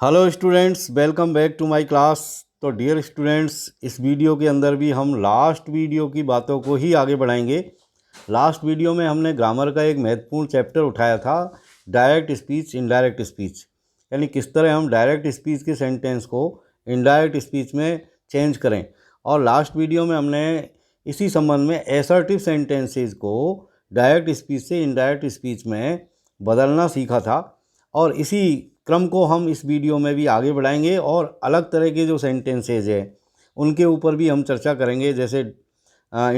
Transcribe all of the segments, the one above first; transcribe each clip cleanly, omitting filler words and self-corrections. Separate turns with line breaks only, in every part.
Hello students, welcome back to my class. तो dear students, इस video के अंदर भी हम लास्ट वीडियो की बातों को ही आगे बढ़ाएंगे। लास्ट वीडियो में हमने ग्रामर का एक महत्वपूर्ण चैप्टर उठाया था, डायरेक्ट स्पीच इनडायरेक्ट स्पीच, यानी किस तरह हम डायरेक्ट स्पीच के सेंटेंस को इनडायरेक्ट स्पीच में चेंज करें। और लास्ट वीडियो में हमने इसी संबंध में एसर्टिव सेंटेंसेस को डायरेक्ट स्पीच से इनडायरेक्ट स्पीच में बदलना सीखा था, और इसी क्रम को हम इस वीडियो में भी आगे बढ़ाएंगे और अलग तरह के जो सेंटेंसेज है उनके ऊपर भी हम चर्चा करेंगे, जैसे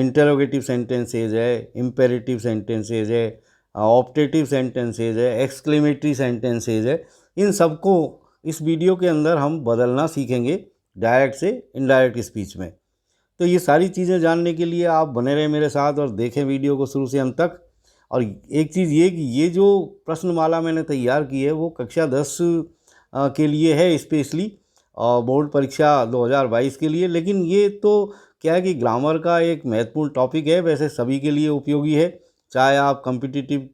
इंटरोगेटिव सेंटेंसेज है, इम्पेरेटिव सेंटेंसेज है, ऑप्टेटिव सेंटेंसेज है, एक्सक्लेमेटरी सेंटेंसेज है। इन सबको इस वीडियो के अंदर हम बदलना सीखेंगे डायरेक्ट से इनडायरेक्ट स्पीच में। तो ये सारी चीज़ें जानने के लिए आप बने रहें मेरे साथ और देखें वीडियो को शुरू से अंत तक। और एक चीज़ ये कि ये जो प्रश्नमाला मैंने तैयार की है वो कक्षा 10 के लिए है स्पेशली, बोर्ड परीक्षा 2022 के लिए। लेकिन ये तो क्या है कि ग्रामर का एक महत्वपूर्ण टॉपिक है, वैसे सभी के लिए उपयोगी है, चाहे आप कॉम्पिटिटिव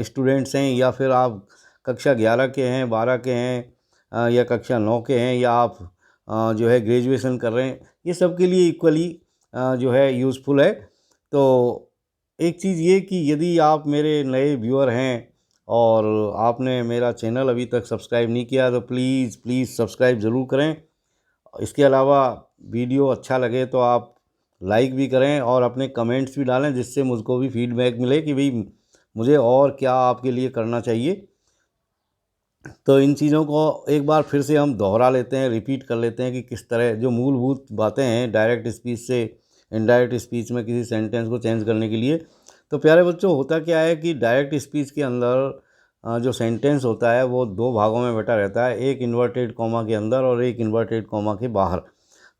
स्टूडेंट्स हैं या फिर आप कक्षा 11 के हैं, 12 के हैं, या कक्षा 9 के हैं, या आप जो है ग्रेजुएशन कर रहे हैं। ये सब के लिए इक्वली जो है यूज़फुल है। तो एक चीज़ ये कि यदि आप मेरे नए व्यूअर हैं और आपने मेरा चैनल अभी तक सब्सक्राइब नहीं किया तो प्लीज़ प्लीज़ सब्सक्राइब ज़रूर करें। इसके अलावा वीडियो अच्छा लगे तो आप लाइक भी करें और अपने कमेंट्स भी डालें, जिससे मुझको भी फीडबैक मिले कि भाई मुझे और क्या आपके लिए करना चाहिए। तो इन चीज़ों को एक बार फिर से हम दोहरा लेते हैं, रिपीट कर लेते हैं कि किस तरह जो मूलभूत बातें हैं डायरेक्ट स्पीच से इनडायरेक्ट स्पीच में किसी सेंटेंस को चेंज करने के लिए। तो प्यारे बच्चों, होता क्या है कि डायरेक्ट स्पीच के अंदर जो सेंटेंस होता है वो दो भागों में बटा रहता है, एक इन्वर्टेड कॉमा के अंदर और एक इन्वर्टेड कॉमा के बाहर।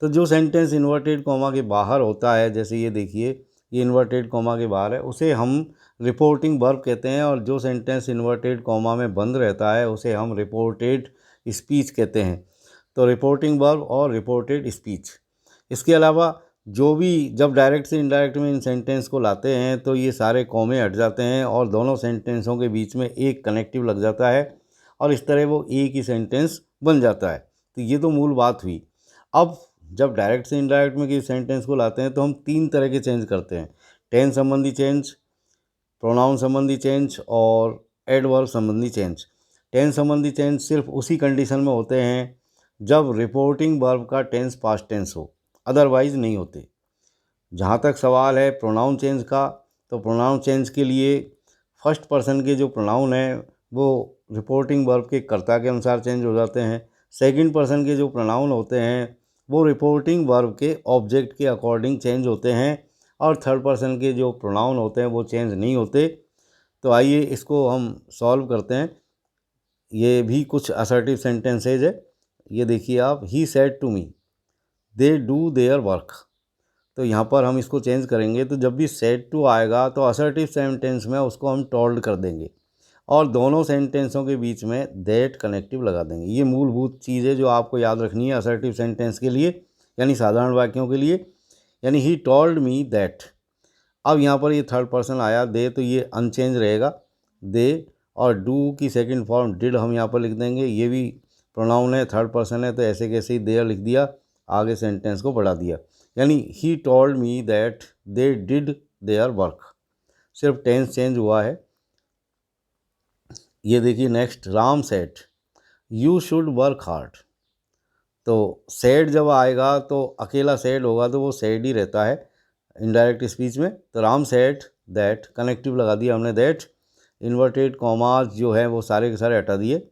तो जो सेंटेंस इन्वर्टेड कॉमा के बाहर होता है, जैसे ये देखिए, ये इन्वर्टेड कॉमा के बाहर है, उसे हम रिपोर्टिंग वर्ब कहते हैं। और जो सेंटेंस इन्वर्टेड कॉमा में बंद रहता है उसे हम रिपोर्टेड स्पीच कहते हैं। तो रिपोर्टिंग वर्ब और रिपोर्टेड स्पीच। इसके अलावा जो भी जब डायरेक्ट से इनडायरेक्ट में इन सेंटेंस को लाते हैं तो ये सारे कॉमे हट जाते हैं और दोनों सेंटेंसों के बीच में एक कनेक्टिव लग जाता है और इस तरह वो एक ही सेंटेंस बन जाता है। तो ये तो मूल बात हुई। अब जब डायरेक्ट से इनडायरेक्ट में किसी सेंटेंस को लाते हैं तो हम तीन तरह के चेंज करते हैं: टेंस संबंधी चेंज, प्रोनाउन संबंधी चेंज और एडवर्ब संबंधी चेंज। टेंस संबंधी चेंज सिर्फ उसी कंडीशन में होते हैं जब रिपोर्टिंग वर्ब का टेंस पास्ट टेंस हो, अदरवाइज नहीं होते। जहाँ तक सवाल है प्रोनाउन चेंज का, तो प्रोनाउन चेंज के लिए फर्स्ट पर्सन के जो प्रोनाउन हैं वो रिपोर्टिंग वर्ब के कर्ता के अनुसार चेंज हो जाते हैं। सेकंड पर्सन के जो प्रोनाउन होते हैं वो रिपोर्टिंग वर्ब के ऑब्जेक्ट के अकॉर्डिंग चेंज होते हैं। और थर्ड पर्सन के जो प्रोनाउन होते हैं वो चेंज नहीं होते। तो आइए इसको हम सॉल्व करते हैं। ये भी कुछ असर्टिव सेंटेंसेज है। ये देखिए आप, he said to me they do their work. तो यहाँ पर हम इसको चेंज करेंगे, तो जब भी सेड टू आएगा तो असर्टिव सेंटेंस में उसको हम टोल्ड कर देंगे और दोनों सेंटेंसों के बीच में दैट कनेक्टिव लगा देंगे। ये मूलभूत चीज़ है जो आपको याद रखनी है असर्टिव सेंटेंस के लिए, यानी साधारण वाक्यों के लिए। यानी ही टोल्ड मी दैट। अब यहाँ पर ये थर्ड पर्सन आया दे, तो ये अनचेंज रहेगा दे। और डू की सेकंड फॉर्म डिड हम यहाँ पर लिख देंगे। ये भी प्रोनाउन है, थर्ड पर्सन है, तो ऐसे कैसे ही देयर लिख दिया, आगे सेंटेंस को बढ़ा दिया। यानी ही told me that they did their work. सिर्फ टेंस चेंज हुआ है। ये देखिए next, Ram said you should work hard. तो सैड जब आएगा तो अकेला सैड होगा तो वो सैड ही रहता है इनडायरेक्ट स्पीच में। तो राम सैड दैट, कनेक्टिव लगा दिया हमने दैट। इन्वर्टेड कॉमास जो है वो सारे के सारे हटा दिए।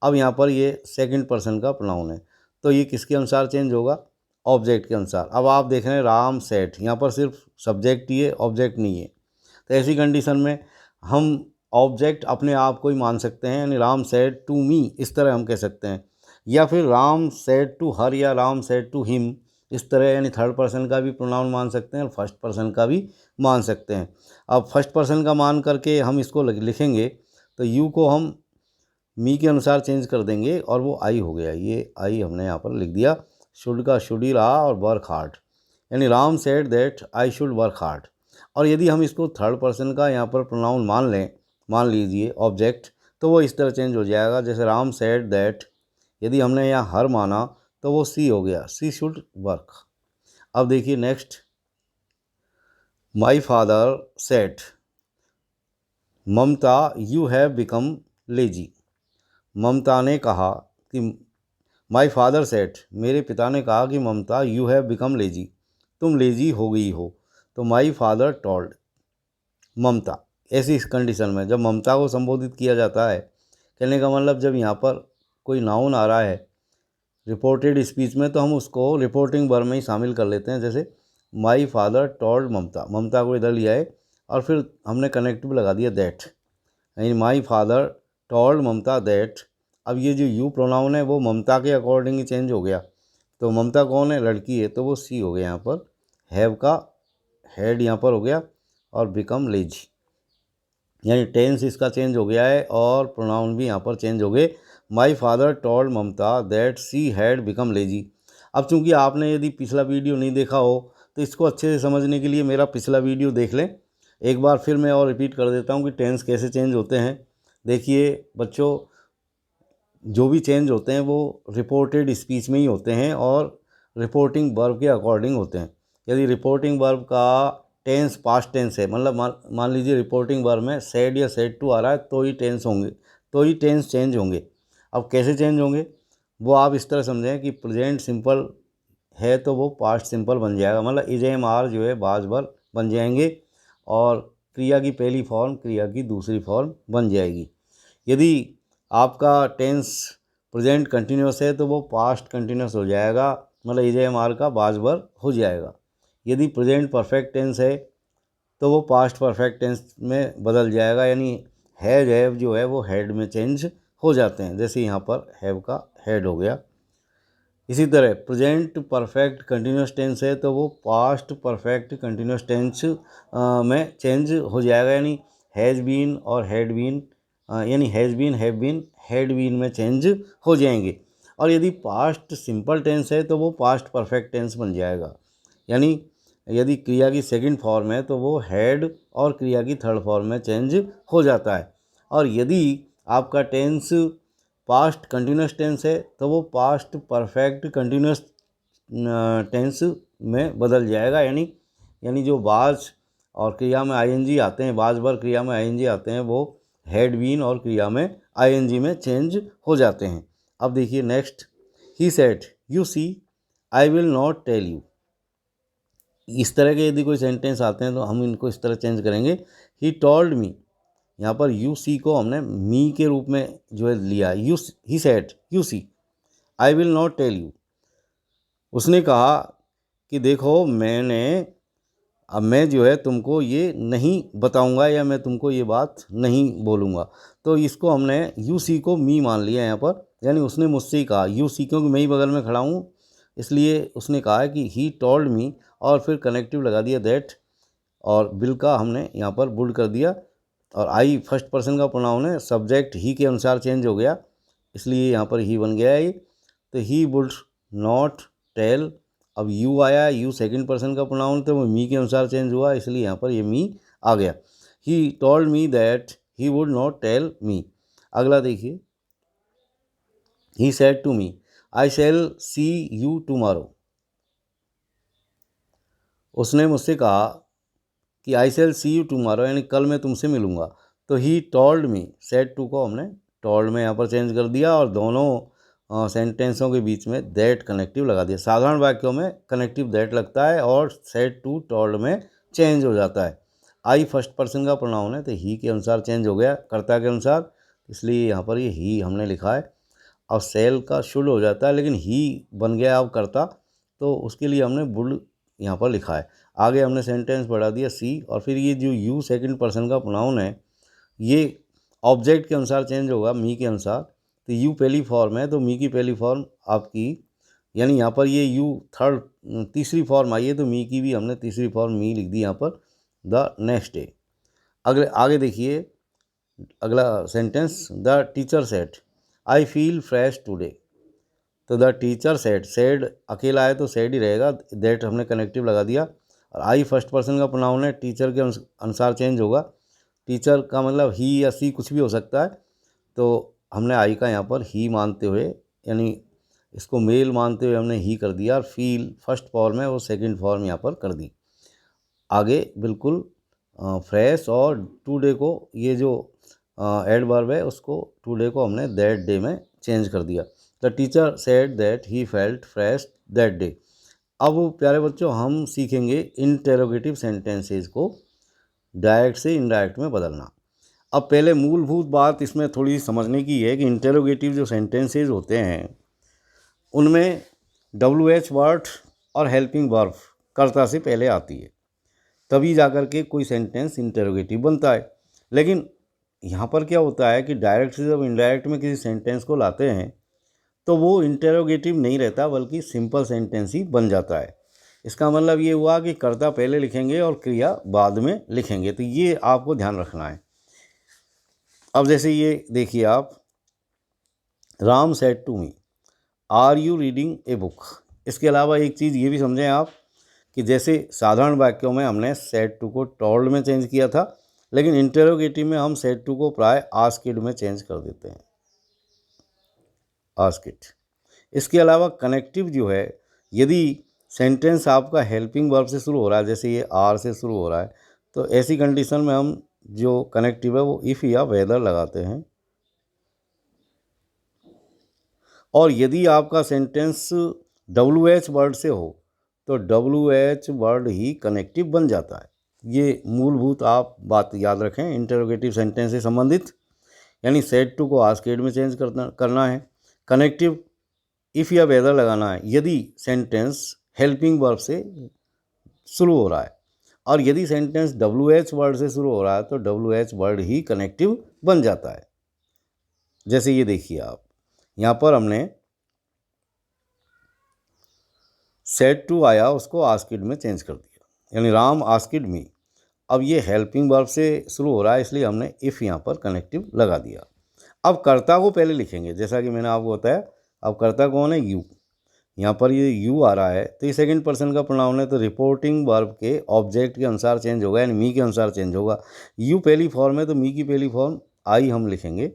अब यहाँ पर ये सेकंड पर्सन का प्रोनाउन है, तो ये किसके अनुसार चेंज होगा? ऑब्जेक्ट के अनुसार। अब आप देख रहे हैं राम सेड, यहाँ पर सिर्फ सब्जेक्ट ही है, ऑब्जेक्ट नहीं है। तो ऐसी कंडीशन में हम ऑब्जेक्ट अपने आप को ही मान सकते हैं, यानी राम सेड टू मी, इस तरह हम कह सकते हैं। या फिर राम सेड टू हर या राम सेड टू हिम, इस तरह, यानी थर्ड पर्सन का भी प्रोनाउन मान सकते हैं और फर्स्ट पर्सन का भी मान सकते हैं। अब फर्स्ट पर्सन का मान करके हम इसको लिखेंगे तो यू को हम मी के अनुसार चेंज कर देंगे और वो आई हो गया। ये आई हमने यहाँ पर लिख दिया। शुड का शुड ही रहा और वर्क हार्ड, यानी Ram said that I should work hard. और यदि हम इसको थर्ड पर्सन का यहाँ पर प्रोनाउन मान लें, मान लीजिए ऑब्जेक्ट, तो वो इस तरह चेंज हो जाएगा, जैसे राम सेड दैट यदि हमने यहाँ हर माना तो वो सी हो गया, सी शुड वर्क। अब देखिए next, my father said Mamata you have become lazy. Mamata ने कहा कि माई फादर सेड, मेरे पिता ने कहा कि ममता यू हैव बिकम लेजी, तुम लेजी हो गई हो। तो माई फादर टोल्ड ममता, ऐसी इस कंडीशन में जब ममता को संबोधित किया जाता है, कहने का मतलब जब यहाँ पर कोई नाउन आ रहा है रिपोर्टेड स्पीच में तो हम उसको रिपोर्टिंग वर्ब में ही शामिल कर लेते हैं। जैसे माई फादर टोल्ड ममता, ममता को इधर लिया है और फिर हमने कनेक्टिव लगा दिया दैट, यानी my father told Mamata that. अब ये जो यू प्रोनाउन है वो ममता के अकॉर्डिंग ही चेंज हो गया। तो ममता कौन है, लड़की है, तो वो सी हो गया यहाँ पर, हैव का हेड यहाँ पर हो गया और बिकम लेजी, यानी टेंस इसका चेंज हो गया है और प्रोनाउन भी यहाँ पर चेंज हो गए। My father told Mamata that she had become lazy. अब चूंकि आपने यदि पिछला वीडियो नहीं देखा हो तो इसको अच्छे से समझने के लिए मेरा पिछला वीडियो देख लें। एक बार फिर मैं और रिपीट कर देता हूँ कि टेंस कैसे चेंज होते हैं। देखिए बच्चों, जो भी चेंज होते हैं वो रिपोर्टेड स्पीच में ही होते हैं और रिपोर्टिंग वर्ब के अकॉर्डिंग होते हैं। यदि रिपोर्टिंग वर्ब का टेंस पास्ट टेंस है, मतलब मान लीजिए रिपोर्टिंग वर्ब में सेड या सेड टू आ रहा है तो ही टेंस होंगे, तो ही टेंस चेंज होंगे। अब कैसे चेंज होंगे वो आप इस तरह समझें कि प्रेजेंट सिंपल है तो वो पास्ट सिंपल बन जाएगा, मतलब इज एम आर जो है बाज वर्ब बन जाएंगे और क्रिया की पहली फॉर्म क्रिया की दूसरी फॉर्म बन जाएगी। यदि आपका टेंस प्रेजेंट कंटिन्यूस है तो वो पास्ट कंटिन्यूस हो जाएगा, मतलब इज एम आर का बाज वर्ब हो जाएगा। यदि प्रेजेंट परफेक्ट टेंस है तो वो पास्ट परफेक्ट टेंस में बदल जाएगा, यानी हैव जो है वो हेड में चेंज हो जाते हैं, जैसे यहाँ पर हैव का हेड हो गया। इसी तरह प्रेजेंट परफेक्ट कंटिन्यूस टेंस है तो वो पास्ट परफेक्ट कंटिन्यूस टेंस में चेंज हो जाएगा, यानी हैज़ बीन और हैड बीन, यानी has been have been had been में चेंज हो जाएंगे। और यदि पास्ट सिंपल टेंस है तो वो पास्ट परफेक्ट टेंस बन जाएगा, यानी यदि क्रिया की सेकंड फॉर्म है तो वो हैड और क्रिया की थर्ड फॉर्म में चेंज हो जाता है। और यदि आपका टेंस पास्ट कंटिन्यूस टेंस है तो वो पास्ट परफेक्ट कंटिन्यूस टेंस में बदल जाएगा, यानी जो बाज और क्रिया में आईएनजी आते हैं, बाज वर्ब क्रिया में आईएनजी आते हैं, वो हैड बीन और क्रिया में आईएनजी में चेंज हो जाते हैं। अब देखिए next, he said you see I will not tell you. इस तरह के यदि कोई सेंटेंस आते हैं तो हम इनको इस तरह चेंज करेंगे, ही टोल्ड मी, यहाँ पर यू सी को हमने मी के रूप में जो है लिया, you he said you see I will not tell you. उसने कहा कि देखो मैं जो है तुमको ये नहीं बताऊंगा या मैं तुमको ये बात नहीं बोलूँगा। तो इसको हमने यू सी को मी मान लिया यहाँ पर, यानी उसने मुझसे ही कहा, यू सी क्योंकि मैं ही बगल में खड़ा हूँ इसलिए उसने कहा कि ही टोल्ड मी और फिर कनेक्टिव लगा दिया दैट और विल का हमने यहाँ पर वुड कर दिया और आई फर्स्ट पर्सन का प्रोनाउन है, सब्जेक्ट ही के अनुसार चेंज हो गया इसलिए यहाँ पर ही बन गया है। तो ही वुड नॉट टेल, अब यू आया, यू सेकंड पर्सन का प्रोनाउन तो वो मी के अनुसार चेंज हुआ इसलिए यहाँ पर ये मी आ गया। He told me that he would not tell me. अगला देखिए, he said to me I shall see you tomorrow. उसने मुझसे कहा कि आई शैल सी यू टुमारो, यानी कल मैं तुमसे मिलूंगा। तो he told me, said to को हमने टोल्ड में यहाँ पर चेंज कर दिया और दोनों सेंटेंसों के बीच में दैट कनेक्टिव लगा दिया। साधारण वाक्यों में कनेक्टिव दैट लगता है और सेड टू टोल्ड में चेंज हो जाता है। आई फर्स्ट पर्सन का प्रोनाउन है तो ही के अनुसार चेंज हो गया, कर्ता के अनुसार, इसलिए यहाँ पर ये ही हमने लिखा है। और सेल का शुड हो जाता है लेकिन ही बन गया अब कर्ता, तो उसके लिए हमने वुड यहाँ पर लिखा है। आगे हमने सेंटेंस बढ़ा दिया सी और फिर ये जो यू सेकंड पर्सन का प्रोनाउन है ये ऑब्जेक्ट के अनुसार चेंज होगा, मी के अनुसार। तो यू पहली फॉर्म है तो मी की पहली फॉर्म आपकी, यानी यहाँ पर ये यू थर्ड तीसरी फॉर्म आई है तो मी की भी हमने तीसरी फॉर्म मी लिख दी यहाँ पर, द नेक्स्ट डे। अगले आगे देखिए अगला sentence, the teacher said I feel fresh today. तो द टीचर सेड अकेला है तो सेड ही रहेगा, दैट हमने कनेक्टिव लगा दिया और आई फर्स्ट पर्सन का प्रोनाउन है, टीचर के अनुसार चेंज होगा। टीचर का मतलब ही या सी कुछ भी हो सकता है, तो हमने आई का यहाँ पर ही मानते हुए यानी इसको मेल मानते हुए हमने ही कर दिया, और फील फर्स्ट फॉर्म है वो सेकंड फॉर्म यहाँ पर कर दी। आगे बिल्कुल फ्रेश, और टुडे को ये जो एडवर्ब है उसको टुडे को हमने दैट डे में चेंज कर दिया। The teacher said that he felt fresh that day. अब प्यारे बच्चों हम सीखेंगे इंटेरोगेटिव सेंटेंसेस को डायरेक्ट से इनडायरेक्ट में बदलना। अब पहले मूलभूत बात इसमें थोड़ी समझने की है कि इंटेरोगेटिव जो सेंटेंसेस होते हैं उनमें WH वर्ड और हेल्पिंग वर्ब कर्ता से पहले आती है, तभी जाकर के कोई सेंटेंस इंटेरोगेटिव बनता है। लेकिन यहाँ पर क्या होता है कि डायरेक्ट से जब इनडायरेक्ट में किसी सेंटेंस को लाते हैं तो वो इंटेरोगेटिव नहीं रहता, बल्कि सिंपल सेंटेंस ही बन जाता है। इसका मतलब ये हुआ कि कर्ता पहले लिखेंगे और क्रिया बाद में लिखेंगे, तो ये आपको ध्यान रखना है। अब जैसे ये देखिए आप, Ram said to me are you reading a book. इसके अलावा एक चीज़ ये भी समझें आप कि जैसे साधारण वाक्यों में हमने सेड टू को टोल्ड में चेंज किया था, लेकिन इंटेरोगेटिव में हम सेड टू को प्राय आस्क्ड में चेंज कर देते हैं, आस्क्ड। इसके अलावा कनेक्टिव जो है, यदि सेंटेंस आपका हेल्पिंग वर्ब से शुरू हो रहा है, जैसे ये आर से शुरू हो रहा है, तो ऐसी कंडीशन में हम जो कनेक्टिव है वो इफ़ या वेदर लगाते हैं। और यदि आपका सेंटेंस WH वर्ड से हो तो WH वर्ड ही कनेक्टिव बन जाता है। ये मूलभूत आप बात याद रखें इंटरोगेटिव सेंटेंस से संबंधित। यानी सेड टू को आस्क्ड में चेंज करना है, कनेक्टिव इफ़ या वेदर लगाना है यदि सेंटेंस हेल्पिंग वर्ब से शुरू हो रहा है, और यदि सेंटेंस WH वर्ड से शुरू हो रहा है तो WH वर्ड ही कनेक्टिव बन जाता है। जैसे ये देखिए आप, यहाँ पर हमने सेड टू आया, उसको आस्क्ड में चेंज कर दिया, यानी राम आस्क्ड मी। अब ये हेल्पिंग वर्ब से शुरू हो रहा है, इसलिए हमने इफ़ यहाँ पर कनेक्टिव लगा दिया। अब कर्ता को पहले लिखेंगे, जैसा कि मैंने आपको बताया। अब कर्ता कौन है? यू। यहाँ पर ये यू आ रहा है तो ये सेकंड पर्सन का प्रोनाउन है, तो रिपोर्टिंग वर्ब के ऑब्जेक्ट के अनुसार चेंज होगा, यानी मी के अनुसार चेंज होगा। यू पहली फॉर्म है तो मी की पहली फॉर्म आई हम लिखेंगे,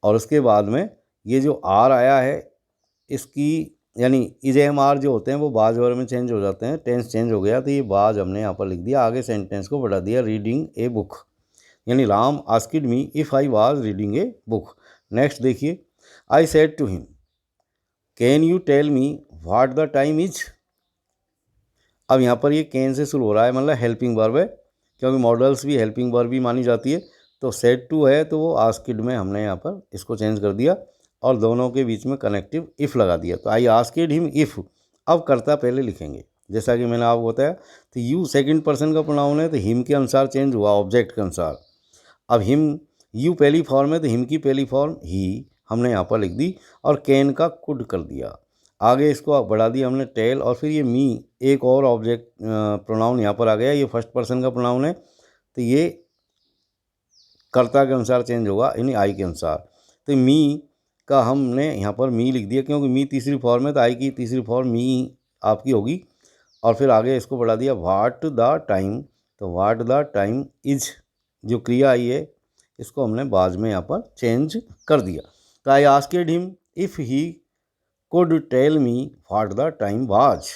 और उसके बाद में ये जो आर आया है इसकी यानी इज एम आर जो होते हैं वो बाज वर्ब में चेंज हो जाते हैं, टेंस चेंज हो गया तो ये बाज हमने यहाँ पर लिख दिया। आगे सेंटेंस को बढ़ा दिया, रीडिंग ए बुक, यानी Ram asked me if I was reading a book. Next देखिए, I said to him can you tell me what the time is. अब यहाँ पर ये कैन से शुरू हो रहा है, मतलब हेल्पिंग वर्ब है, क्योंकि मॉडल्स भी हेल्पिंग वर्ब भी मानी जाती है। तो सेड टू है तो वो आस्क्ड में हमने यहाँ पर इसको चेंज कर दिया, और दोनों के बीच में कनेक्टिव इफ़ लगा दिया, तो आई आस्क्ड हिम इफ़। अब कर्ता पहले लिखेंगे, जैसा कि मैंने आपको बताया। तो यू सेकंड पर्सन का प्रोनाउन है तो हिम के अनुसार चेंज हुआ, ऑब्जेक्ट के अनुसार। अब हिम, यू पहली फॉर्म है तो हिम की पहली फॉर्म ही हमने यहाँ पर लिख दी, और कैन का कुड कर दिया। आगे इसको बढ़ा दिया हमने टेल, और फिर ये मी एक और ऑब्जेक्ट प्रोनाउन यहाँ पर आ गया, ये फर्स्ट पर्सन का प्रोनाउन है तो ये कर्ता के अनुसार चेंज होगा, यानी आई के अनुसार। तो मी का हमने यहाँ पर मी लिख दिया, क्योंकि मी तीसरी फॉर्म है तो आई की तीसरी फॉर्म मी आपकी होगी। और फिर आगे इसको बढ़ा दिया व्हाट द टाइम, तो व्हाट द टाइम इज जो क्रिया आई है इसको हमने बाद में यहाँ पर चेंज कर दिया। तो I asked him if he could tell me what the time was.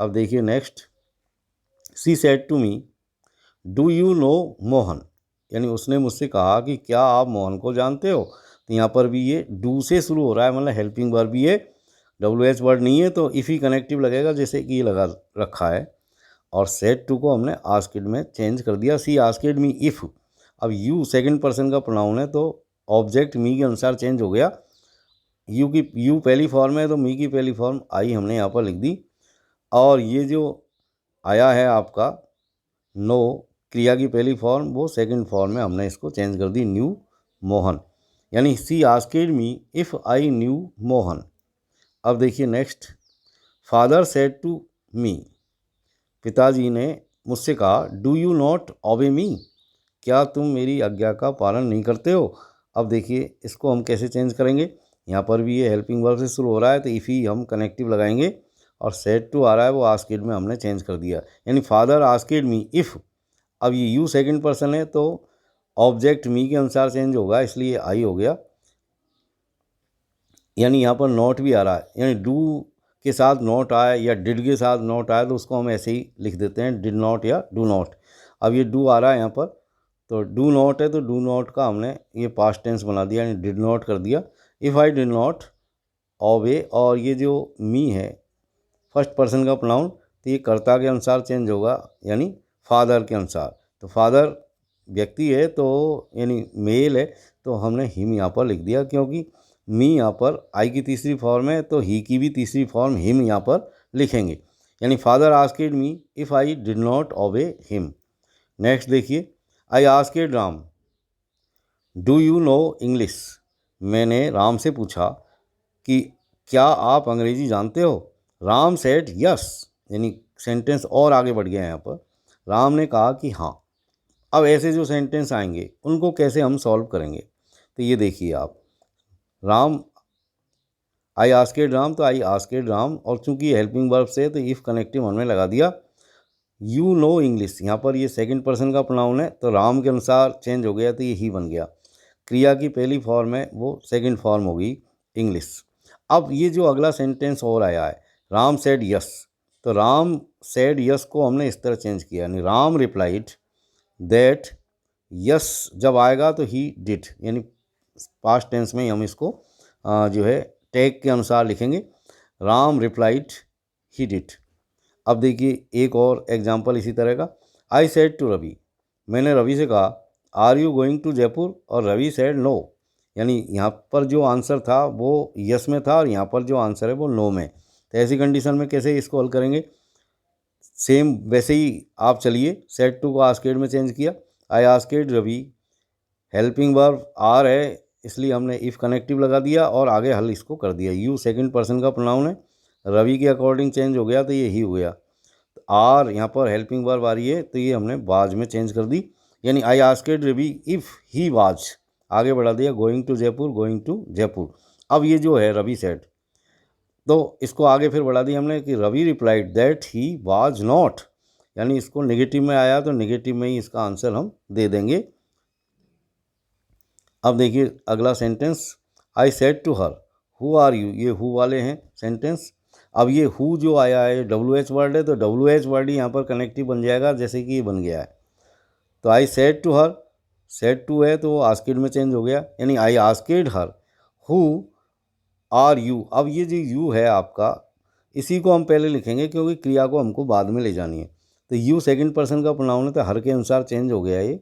अब देखिए next, she said to me do you know Mohan, यानी उसने मुझसे कहा कि क्या आप मोहन को जानते हो। तो यहाँ पर भी ये डू से शुरू हो रहा है, मतलब हेल्पिंग वर्ब भी है, WH वर्ड नहीं है तो इफ़ ही कनेक्टिव लगेगा, जैसे कि ये लगा रखा है। और सेड टू को हमने आस्क्ड में चेंज कर दिया, सी आस्क्ड मी इफ़। अब यू सेकंड पर्सन का प्रोनाउन है तो ऑब्जेक्ट मी के अनुसार चेंज हो गया। यू पहली फॉर्म है तो मी की पहली फॉर्म आई हमने यहाँ पर लिख दी, और ये जो आया है आपका नो क्रिया की पहली फॉर्म, वो सेकंड फॉर्म में हमने इसको चेंज कर दी, न्यू मोहन, यानी she asked me if I knew Mohan. अब देखिए next, father said to me, पिताजी ने मुझसे कहा डू यू नॉट ओबे मी, क्या तुम मेरी आज्ञा का पालन नहीं करते हो। अब देखिए इसको हम कैसे चेंज करेंगे, यहाँ पर भी ये हेल्पिंग वर्ब से शुरू हो रहा है तो इफ़ ही हम कनेक्टिव लगाएंगे, और सेड टू आ रहा है वो आस्क्ड में हमने चेंज कर दिया, यानी फादर आस्क्ड मी इफ़। अब ये यू सेकंड पर्सन है तो ऑब्जेक्ट मी के अनुसार चेंज होगा, इसलिए आई हो गया। यानी यहाँ पर नॉट भी आ रहा है, यानी डू के साथ नॉट आए या डिड के साथ नॉट आए तो उसको हम ऐसे ही लिख देते हैं डिड नॉट या डू नॉट। अब ये डू आ रहा है यहाँ पर, तो डू नॉट है तो डू नॉट का हमने ये पास्ट टेंस बना दिया, यानी डिड नॉट कर दिया। इफ़ आई डिड नॉट ओबे, और ये जो मी है फर्स्ट पर्सन का प्रोनाउन, तो ये कर्ता के अनुसार चेंज होगा, यानी फादर के अनुसार। तो फादर व्यक्ति है तो यानी मेल है, तो हमने हिम यहाँ पर लिख दिया, क्योंकि मी यहाँ पर आई की तीसरी फॉर्म है तो ही की भी तीसरी फॉर्म हिम यहाँ पर लिखेंगे। यानी father asked me if I did not obey him. Next देखिए, I asked Ram do you know English. मैंने राम से पूछा कि क्या आप अंग्रेजी जानते हो। राम सेड यस, यानी सेंटेंस और आगे बढ़ गया है यहाँ पर। राम ने कहा कि हाँ। अब ऐसे जो सेंटेंस आएंगे उनको कैसे हम सॉल्व करेंगे, तो ये देखिए आप, राम आई आस्केड राम, तो आई आस्केड राम, और चूंकि हेल्पिंग वर्ब से तो इफ़ कनेक्टिव हमने लगा दिया। यू नो इंग्लिश, यहाँ पर ये सेकंड पर्सन का प्रोनाउन है तो राम के अनुसार चेंज हो गया, तो ये ही बन गया। क्रिया की पहली फॉर्म है वो सेकंड फॉर्म होगी इंग्लिश। अब ये जो अगला सेंटेंस और आया है, राम सेड यस, तो राम सेड यस को हमने इस तरह चेंज किया, यानी राम रिप्लाइड दैट यस जब आएगा तो ही डिड, यानी पास्ट टेंस में हम इसको जो है टैग के अनुसार लिखेंगे, राम रिप्लाइड ही डिड। अब देखिए एक और एग्जांपल इसी तरह का, आई सेड टू रवि, मैंने रवि से कहा are you going to Jaipur, और रवि सेड नो, यानी यहाँ पर जो आंसर था वो यस में था और यहाँ पर जो आंसर है वो नो में। तो ऐसी कंडीशन में कैसे इसको हल करेंगे, सेम वैसे ही आप चलिए, सेड टू को आस्केड में चेंज किया, I asked Ravi, helping verb are है इसलिए हमने इफ़ कनेक्टिव लगा दिया और आगे हल इसको कर दिया। यू सेकंड पर्सन का प्रोनाउन है, रवि के अकॉर्डिंग चेंज हो गया तो ये ही हो गया। तो आर यहाँ पर हेल्पिंग वर्ब आ रही है तो ये हमने वाज में चेंज कर दी, यानी I asked Ravi if he was, आगे बढ़ा दिया going to Jaipur, going to Jaipur. अब ये जो है रवि सेड, तो इसको आगे फिर बढ़ा दिया हमने कि Ravi replied that he was not, यानी इसको नेगेटिव में आया तो नेगेटिव में ही इसका आंसर हम दे देंगे। अब देखिए अगला sentence, I said to her who are you, ये हु वाले हैं सेंटेंस। अब ये हु जो आया है डब्ल्यू एच वर्ड है तो डब्ल्यू एच वर्ड ही यहाँ पर कनेक्टिव बन जाएगा, जैसे कि ये बन गया है। तो I said to her, said to है तो आस्किड में चेंज हो गया, यानी I asked her who are you. अब ये जो यू है आपका, इसी को हम पहले लिखेंगे क्योंकि क्रिया को हमको बाद में ले जानी है। तो यू सेकंड पर्सन का प्रोनाउन है तो हर के अनुसार चेंज हो गया ये।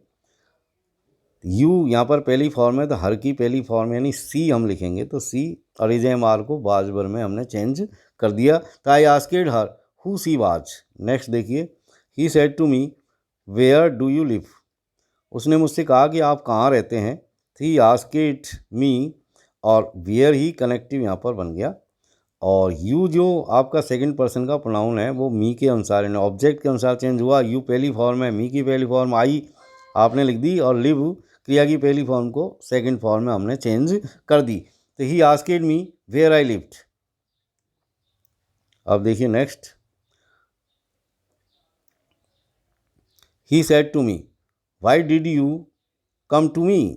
यू यहाँ पर पहली फॉर्म है तो हर की पहली फॉर्म यानी सी हम लिखेंगे, तो सी और इज एम आर को बाज बर में हमने चेंज कर दिया। तो I asked her who she was. Next देखिए, he said to me where do you live, उसने मुझसे कहा कि आप कहाँ रहते हैं। ही आस्केड मी, और वेयर ही कनेक्टिव यहाँ पर बन गया, और यू जो आपका सेकंड पर्सन का प्रोनाउन है वो मी के अनुसार यानी ऑब्जेक्ट के अनुसार चेंज हुआ। यू पहली फॉर्म है, मी की पहली फॉर्म आई आपने लिख दी, और लिव क्रिया की पहली फॉर्म को सेकंड फॉर्म में हमने चेंज कर दी। तो he asked me where I lived. अब देखिए next, he said to me why did you come to me,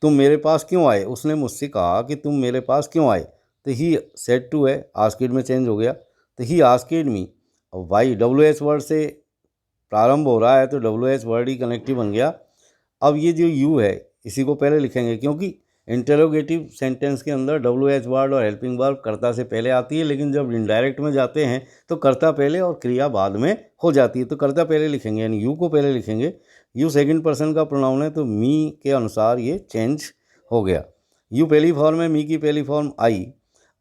तुम मेरे पास क्यों आए, उसने मुझसे कहा कि तुम मेरे पास क्यों आए। तो ही सेड टू है आस्क्ड में चेंज हो गया, तो ही आस्क्ड मी, और वाई डब्ल्यू एच वर्ड से प्रारंभ हो रहा है तो डब्ल्यू एच वर्ड ही कनेक्टिव बन गया। अब ये जो यू है इसी को पहले लिखेंगे क्योंकि इंटरोगेटिव सेंटेंस के अंदर डब्ल्यू एच वर्ड और हेल्पिंग वर्ब कर्ता से पहले आती है, लेकिन जब इनडायरेक्ट में जाते हैं तो कर्ता पहले और क्रिया बाद में हो जाती है। तो कर्ता पहले लिखेंगे यानी यू को पहले लिखेंगे। यू सेकंड पर्सन का प्रोनाउन है तो मी के अनुसार ये चेंज हो गया। यू पहली फॉर्म है, मी की पहली फॉर्म आई।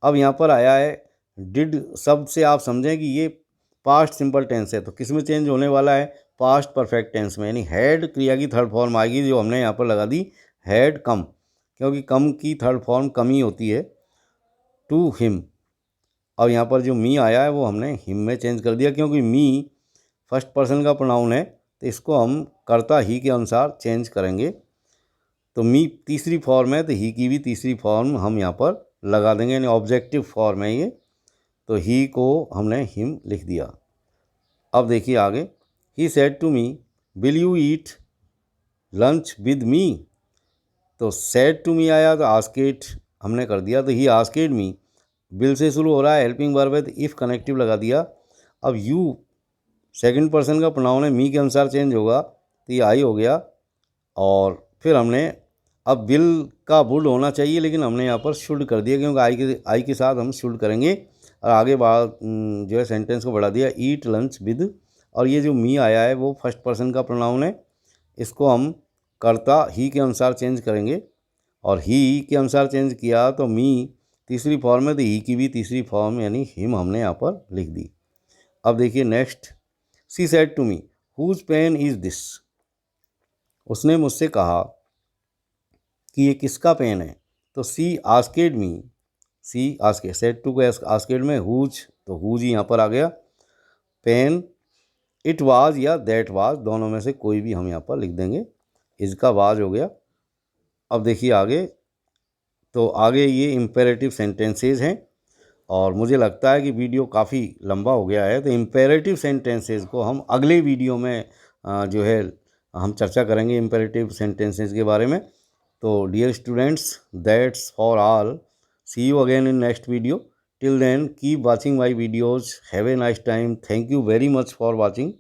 अब यहाँ पर आया है डिड शब्द से आप समझें कि ये पास्ट सिंपल टेंस है, तो किस में चेंज होने वाला है, पास्ट परफेक्ट टेंस में, यानी हैड क्रिया की थर्ड फॉर्म आएगी जो हमने यहाँ पर लगा दी हैड कम, क्योंकि कम की थर्ड फॉर्म कम ही होती है, टू हिम। और यहाँ पर जो मी आया है वो हमने हिम में चेंज कर दिया क्योंकि मी फर्स्ट पर्सन का प्रोनाउन है तो इसको हम कर्ता ही के अनुसार चेंज करेंगे। तो मी तीसरी फॉर्म है तो ही की भी तीसरी फॉर्म हम यहाँ पर लगा देंगे, यानी ऑब्जेक्टिव फॉर्म है ये, तो ही को हमने हिम लिख दिया। अब देखिए आगे, he said to me will you eat lunch with me, तो सेड टू मी आया तो आस्केड हमने कर दिया। तो he asked me, will say शुरू हो रहा है, हेल्पिंग वर्ब है तो इफ़ कनेक्टिव लगा दिया। अब यू सेकंड पर्सन का प्रोनाउन है, मी के अनुसार चेंज होगा तो ये आई हो गया। और फिर हमने अब विल का वुड होना चाहिए लेकिन हमने यहाँ पर शुड कर दिया क्योंकि आई के साथ हम शुड करेंगे। और आगे बात जो है सेंटेंस को बढ़ा दिया, ईट लंच विद। और ये जो मी आया है वो फर्स्ट पर्सन का प्रोनाउन है, इसको हम कर्ता ही के अनुसार चेंज करेंगे। और ही के अनुसार चेंज किया तो मी तीसरी फॉर्म है तो ही की भी तीसरी फॉर्म यानी हिम हमने यहाँ पर लिख दी। अब देखिए next, she said to me whose pen is this. उसने मुझसे कहा कि ये किसका पेन है। तो she asked me, she asked, said to को आस्केड में हुज, तो हुज ही यहाँ पर आ गया। पेन, इट वाज या दैट वाज, दोनों में से कोई भी हम यहाँ पर लिख देंगे। इसका वाज हो गया। अब देखिए आगे, तो आगे ये इम्पेरेटिव सेंटेंसेस हैं और मुझे लगता है कि वीडियो काफ़ी लंबा हो गया है तो इम्पेरेटिव सेंटेंसेस को हम अगले वीडियो में जो है हम चर्चा करेंगे इम्पेरेटिव सेंटेंसेस के बारे में। तो dear students, that's for all, see you again in next video. Till then keep watching my videos, have a nice time, thank you very much for watching.